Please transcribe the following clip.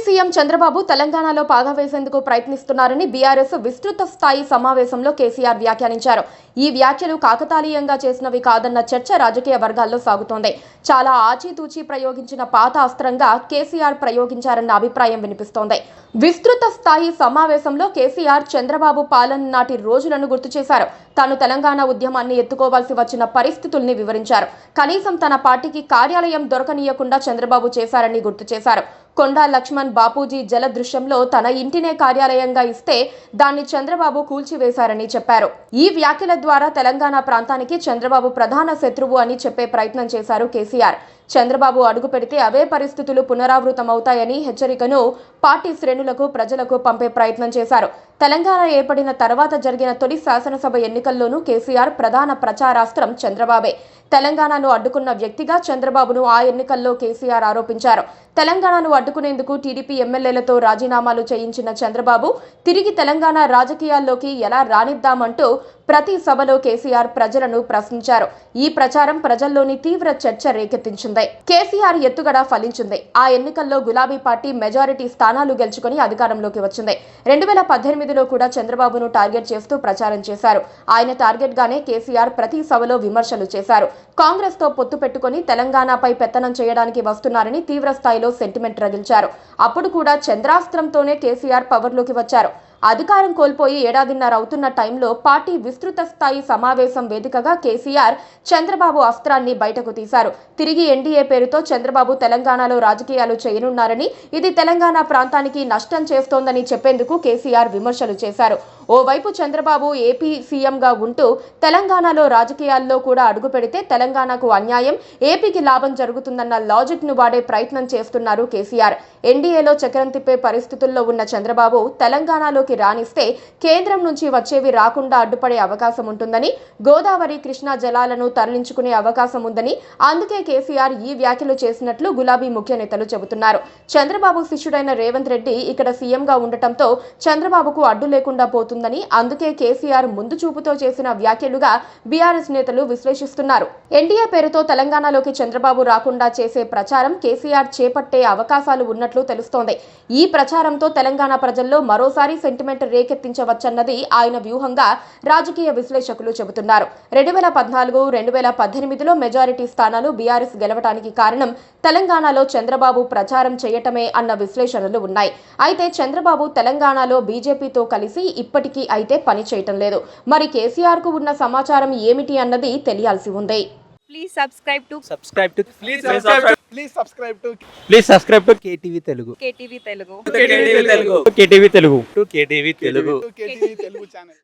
CM Chandrababu తెలంగాణలో పాగా వేసేందుకు ప్రయత్నిస్తున్నారని బీఆర్ఎస్ విస్తృత స్థాయి సమావేశంలో కేసీఆర్ వ్యాఖ్యానించారు. ఈ వ్యాఖ్యలు కాకతాళీయంగా చేసినవి కాదన్న చర్చ రాజకీయ వర్గాల్లో సాగుతోంది. చాలా ఆచితూచి ప్రయోగించిన పాత అస్త్రంగా కేసీఆర్ ప్రయోగించారన్న అభిప్రాయం వినిపిస్తోంది. విస్తృత స్థాయి సమావేశంలో కేసీఆర్ చంద్రబాబు పాలన నాటి రోజులను గుర్తు చేశారు. తాను తెలంగాణ ఉద్యమాన్ని ఎత్తుకోవాల్సి వచ్చిన పరిస్థితుల్ని వివరించారు. కనీసం తన పార్టీకి కార్యాలయం దొరకనీయకుండా చంద్రబాబు చేశారని గుర్తు చేశారు. కొండా లక్ష్మణ్ బాపూజీ జల దృశ్యంలో తన ఇంటినే కార్యాలయంగా ఇస్తే దాన్ని చంద్రబాబు కూల్చివేశారని చెప్పారు. ఈ వ్యాఖ్యల ద్వారా తెలంగాణ ప్రాంతానికి చంద్రబాబు ప్రధాన శత్రువు అని చెప్పే ప్రయత్నం చేశారు కేసీఆర్. చంద్రబాబు అడుగు పెడితే అవే పరిస్థితులు పునరావృతమవుతాయని హెచ్చరికను పార్టీ శ్రేణులకు ప్రజలకు పంపే ప్రయత్నం చేశారు. తెలంగాణ ఏర్పడిన తర్వాత జరిగిన తొలి శాసనసభ ఎన్నికల్లోనూ కేసీఆర్ ప్రధాన ప్రచారాస్త్రం చంద్రబాబే. తెలంగాణను అడ్డుకున్న వ్యక్తిగా చంద్రబాబును ఆ ఎన్నికల్లో కేసీఆర్ ఆరోపించారు. తెలంగాణను అడ్డుకునేందుకు టీడీపీ ఎమ్మెల్యేలతో రాజీనామాలు చేయించిన చంద్రబాబు తిరిగి తెలంగాణ రాజకీయాల్లోకి ఎలా రానిద్దామంటూ ప్రతి సభలో కేసీఆర్ ప్రజలను ప్రశ్నించారు. ఈ ప్రచారం ప్రజల్లోని తీవ్ర చర్చ రేకెత్తించింది. కేసీఆర్ ఎత్తుగడ ఫలించింది. ఆ ఎన్నికల్లో గులాబీ పార్టీ మెజారిటీ స్థానాలు గెలుచుకుని అధికారంలోకి వచ్చింది. 2018లో కూడా చంద్రబాబును టార్గెట్ చేస్తూ ప్రచారం చేశారు. ఆయన టార్గెట్ గానే కేసీఆర్ ప్రతి సభలో విమర్శలు చేశారు. కాంగ్రెస్ తో పొత్తు పెట్టుకుని తెలంగాణపై పెత్తనం చేయడానికి వస్తున్నారని తీవ్ర స్థాయిలో సెంటిమెంట్ రగిల్చారు. అప్పుడు కూడా చంద్రాస్త్రంతోనే కేసీఆర్ పవర్లోకి వచ్చారు. అధికారం కోల్పోయి ఏడాదిన్నర అవుతున్న టైంలో పార్టీ విస్తృత స్థాయి సమావేశం వేదికగా కేసీఆర్ చంద్రబాబు అస్త్రాన్ని బయటకు తీశారు. తిరిగి ఎన్డీఏ పేరుతో చంద్రబాబు తెలంగాణలో రాజకీయాలు చేయనున్నారని, ఇది తెలంగాణ ప్రాంతానికి నష్టం చేస్తోందని చెప్పేందుకు కేసీఆర్ విమర్శలు చేశారు. ఓవైపు చంద్రబాబు ఏపీ సీఎంగా ఉంటూ తెలంగాణలో రాజకీయాల్లో కూడా అడుగు పెడితే తెలంగాణకు అన్యాయం, ఏపీకి లాభం జరుగుతుందన్న లాజిక్ ను వాడే ప్రయత్నం చేస్తున్నారు కేసీఆర్. ఎన్డీఏలో చక్రం తిప్పే పరిస్థితుల్లో ఉన్న చంద్రబాబు తెలంగాణలోకి రానిస్తే కేంద్రం నుంచి వచ్చేవి రాకుండా అడ్డుపడే అవకాశం ఉంటుందని, గోదావరి కృష్ణా జలాలను తరలించుకునే అవకాశం ఉందని, అందుకే కేసీఆర్ ఈ వ్యాఖ్యలు చేసినట్లు గులాబీ ముఖ్య నేతలు చెబుతున్నారు. చంద్రబాబు శిష్యుడైన రేవంత్ రెడ్డి ఇక్కడ సీఎంగా ఉండటంతో చంద్రబాబుకు అడ్డు లేకుండా పోతుందని, అందుకే కేసీఆర్ ముందు చూపుతో చేసిన వ్యాఖ్యలుగా బీఆర్ఎస్ నేతలు విశ్లేషిస్తున్నారు. ఎన్డీఏ పేరుతో తెలంగాణలోకి చంద్రబాబు రాకుండా చేసే ప్రచారం కేసీఆర్ చేపట్టే అవకాశాలు ఉన్నట్లు తెలుస్తోంది. ఈ ప్రచారంతో తెలంగాణ ప్రజల్లో మరోసారి సెంటిమెంట్ రేకెత్తించవచ్చన్నది ఆయన వ్యూహంగా రాజకీయ విశ్లేషకులు చెబుతున్నారు. 2014, 2018లో మెజారిటీ స్థానాలు బీఆర్ఎస్ గెలవడానికి కారణం తెలంగాణలో చంద్రబాబు ప్రచారం చేయటమే అన్న విశ్లేషణలు ఉన్నాయి. అయితే చంద్రబాబు తెలంగాణలో బీజేపీతో కలిసి ఇప్పటికీ అయితే పని చేయటం లేదు. మరి కేసీఆర్ కు ఉన్న సమాచారం ఏమిటి అన్నది తెలియాల్సి ఉంది. Please subscribe to KTV Telugu. KTV Telugu. KTV Telugu channel.